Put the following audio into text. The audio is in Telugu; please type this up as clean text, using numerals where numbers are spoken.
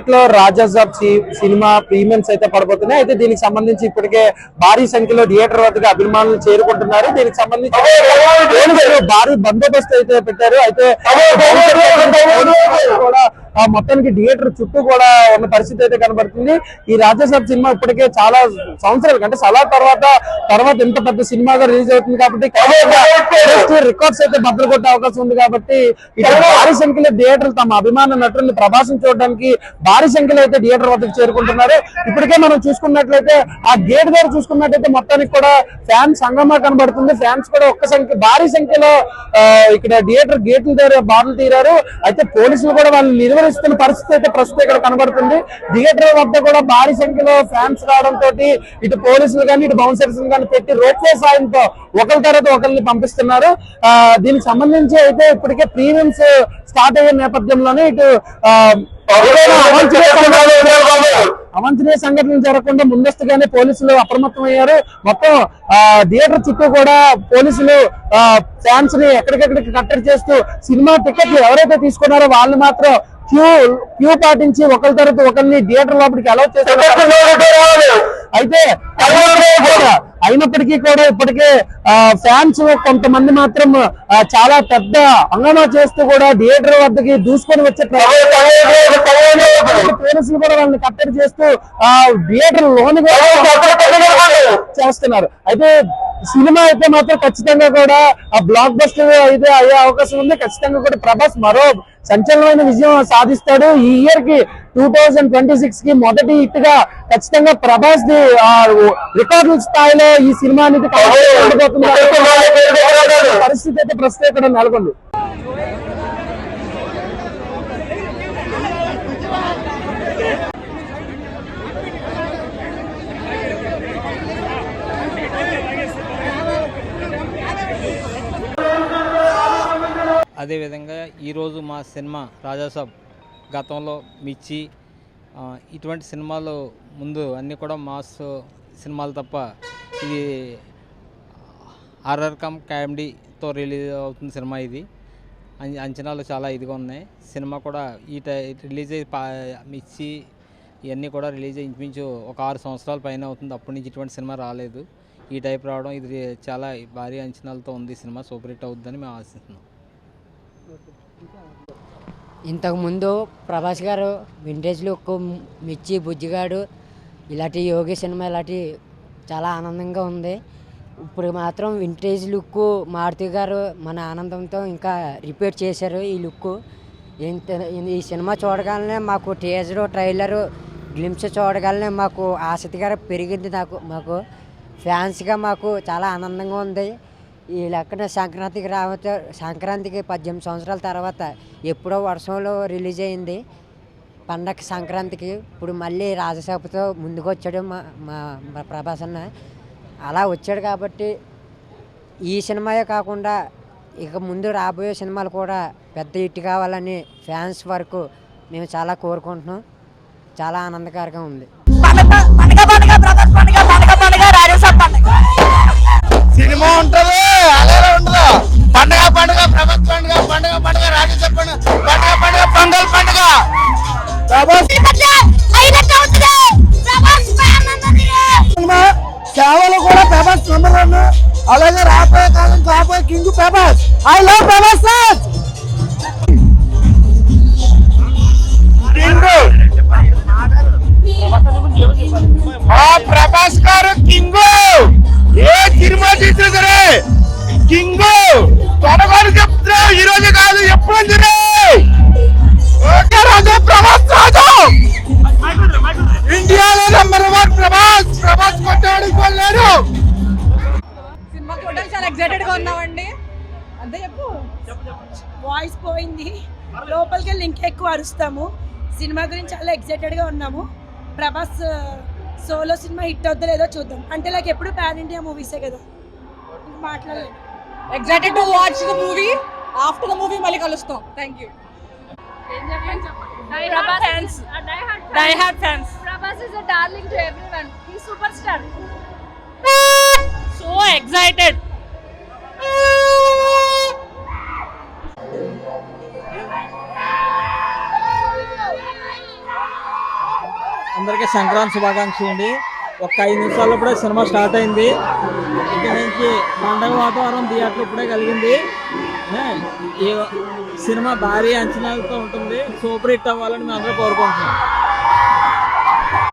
కాసేపట్లో రాజాసాబ్ సినిమా ప్రీమియమ్స్ అయితే పడబోతున్నాయి. అయితే దీనికి సంబంధించి ఇప్పటికే భారీ సంఖ్యలో థియేటర్ వద్దకు అభిమానులు చేరుకుంటున్నారు. దీనికి సంబంధించి భారీ బందోబస్తు అయితే పెట్టారు. అయితే కూడా మొత్తానికి థియేటర్ చుట్టూ కూడా ఉన్న పరిస్థితి అయితే కనబడుతుంది. ఈ రాజాసాబ్ సినిమా ఇప్పటికే చాలా సంవత్సరాలు అంటే సలార్ తర్వాత ఇంత పెద్ద సినిమాగా రిలీజ్ అవుతుంది కాబట్టి రికార్డ్స్ అయితే బద్దలు కొట్టే అవకాశం ఉంది. కాబట్టి ఇటు భారీ సంఖ్యలో థియేటర్లు తమ అభిమాన నటుల్ని ప్రభాసం చూడడానికి భారీ సంఖ్యలో అయితే థియేటర్ వద్దకు చేరుకుంటున్నారు. ఇప్పటికే మనం చూసుకున్నట్లయితే ఆ గేట్ దగ్గర చూసుకున్నట్లయితే మొత్తానికి కూడా ఫ్యాన్స్ సంగమా కనబడుతుంది. ఫ్యాన్స్ కూడా భారీ సంఖ్యలో ఇక్కడ థియేటర్ గేట్ల దగ్గర బారులు తీరారు. అయితే పోలీసులు కూడా వాళ్ళు నిర్వహిస్తున్న పరిస్థితి అయితే ప్రస్తుతం ఇక్కడ కనబడుతుంది. థియేటర్ వద్ద కూడా భారీ సంఖ్యలో ఫ్యాన్స్ రావడంతో ఇటు పోలీసులు కానీ ఇటు బౌన్సర్స్ కానీ పెట్టి రోప్వే సాయంతో ఒకరి తర్వాత ఒకరిని పంపిస్తున్నారు. దీనికి సంబంధించి అయితే ఇప్పటికే ప్రీమియమ్స్ స్టార్ట్ అయ్యే నేపథ్యంలోనే ఇటు అవాంఛనీయ సంఘటనలు జరగకుండా ముందస్తుగానే పోలీసులు అప్రమత్తం అయ్యారు. మొత్తం థియేటర్ చుట్టూ కూడా పోలీసులు ఫ్యాన్స్ ని ఎక్కడికెక్కడికి కట్టడి చేస్తూ సినిమా టికెట్లు ఎవరైతే తీసుకున్నారో వాళ్ళు మాత్రం క్యూ పాటించి ఒకరి తర్వాత ఒకరిని థియేటర్ లోపలికి అలౌ చేస్తారు. అయితే అయినప్పటికీ కూడా ఇప్పటికే ఫ్యాన్స్ కొంతమంది మాత్రం చాలా పెద్ద హంగామా చేస్తూ కూడా థియేటర్ వద్దకి దూసుకొని వచ్చే పోలీసులు కూడా వాళ్ళని కట్టడి చేస్తూ థియేటర్ లోని చేస్తున్నారు. అయితే సినిమా అయితే మాత్రం ఖచ్చితంగా కూడా ఆ బ్లాక్ బస్టర్ అయితే అయ్యే అవకాశం ఉంది. ఖచ్చితంగా కూడా ప్రభాస్ మరో సంచలనమైన విజయం సాధిస్తాడు. ఈ ఇయర్ కి 2026 కి మొదటి హిట్ గా ఖచ్చితంగా ప్రభాస్ ది రికార్డుల స్థాయిలో ఈ సినిమా అనేది పరిస్థితి అయితే ప్రస్తుతం ఇక్కడ నెలకొంది. అదేవిధంగా ఈరోజు మా సినిమా రాజాసాబ్ గతంలో మిర్చి ఇటువంటి సినిమాలు ముందు అన్నీ కూడా మాస్ సినిమాలు తప్ప ఇది హారర్ కమ్ కామెడీతో రిలీజ్ అవుతుంది సినిమా. ఇది అంచనాలు చాలా ఇదిగా ఉన్నాయి. సినిమా కూడా రిలీజ్ అయ్యి మిర్చి ఇవన్నీ కూడా రిలీజ్ అయ్యి ఇంచుమించు ఒక 6 సంవత్సరాల పైన అవుతుంది. అప్పటి నుంచి ఇటువంటి సినిమా రాలేదు. ఈ టైప్ రావడం ఇది చాలా భారీ అంచనాలతో ఉంది. సినిమా సూపర్ హిట్ అవుతుందని మేము ఆశిస్తున్నాం. ఇంతకుముందు ప్రభాస్ గారు వింటేజ్ లుక్, మిర్చి, బుజ్జిగాడు ఇలాంటి యోగి సినిమా ఇలాంటి చాలా ఆనందంగా ఉంది. ఇప్పుడు మాత్రం వింటేజ్ లుక్ మారుతి గారు మన ఆనందంతో ఇంకా రిపీట్ చేశారు ఈ లుక్. ఈ సినిమా చూడగానే మాకు టీజర్, ట్రైలరు, గ్లిమ్స్ చూడగానే మాకు ఆసక్తిగా పెరిగింది. మాకు ఫ్యాన్స్గా మాకు చాలా ఆనందంగా ఉంది. ఈ లెక్కన సంక్రాంతికి 18 సంవత్సరాల తర్వాత ఎప్పుడో వర్షంలో రిలీజ్ అయింది పండగ సంక్రాంతికి. ఇప్పుడు మళ్ళీ రాజసాబ్తో ముందుకు వచ్చాడు మా ప్రభాస్ అన్న. అలా వచ్చాడు కాబట్టి ఈ సినిమాయే కాకుండా ఇక ముందు రాబోయే సినిమాలు కూడా పెద్ద హిట్ కావాలని ఫ్యాన్స్ వరకు మేము చాలా కోరుకుంటున్నాం. చాలా ఆనందకరంగా ఉంది. సినిమా ఉంటుంది అలాగే ఉండదు. పండగ పండుగ ప్రభాస్ పండుగ, పండుగ పండుగ రాజేశ్వర పండుగ, పండుగ పండుగ పొంగల్ పండుగ. సేవలు కూడా ప్రభాస్ నెంబర్ 1. అలాగే రాబోయే కాలం రాబోయే king Prabhas. I love Prabhas. Prabhas గారు కింగ్. ఏ సినిమా తీసినా సరే కింగ్. త్వరగా చెప్తున్నా, ఈ రోజు కాదు ఎప్పుడు ప్రభాస్ రాజు. ఇండియాలో నెంబర్ 1 ప్రభాస్. ప్రభాస్ కొట్టాడు లేడు. సినిమా చూడడానికి చాలా ఎక్సైటెడ్ గా ఉన్నామండి. అంతే చెప్పు. వాయిస్ పోయింది, లోపలికి వెళ్ళి ఇంకా ఎక్కువ అరుస్తాము. సినిమా గురించి చాలా ఎక్సైటెడ్ గా ఉన్నాము. ప్రభాస్ సోలో సినిమా హిట్ అవుతుందో లేదో చూద్దాం. అంటే లైక్ ఎప్పుడు పాన్ ఇండియా మూవీసే కదా, మాట్లాడలేదు. Excited to watch the movie. After the movie మళ్ళీ కలుస్తాం. Thank you. Die hard fans. Prabhas is a darling to everyone. He's superstar. So excited. అందరికీ సంక్రాంతి శుభాకాంక్షలు అండి. ఒక 5 నిమిషాల్లో ఇప్పుడే సినిమా స్టార్ట్ అయింది. ఇక్కడ నుంచి పండగ వాతావరణం థియేటర్ ఇప్పుడే కలిగింది. ఈ సినిమా భారీ అంచనాలతో ఉంటుంది. సూపర్ హిట్ అవ్వాలని మేము అందరూ కోరుకుంటున్నాం.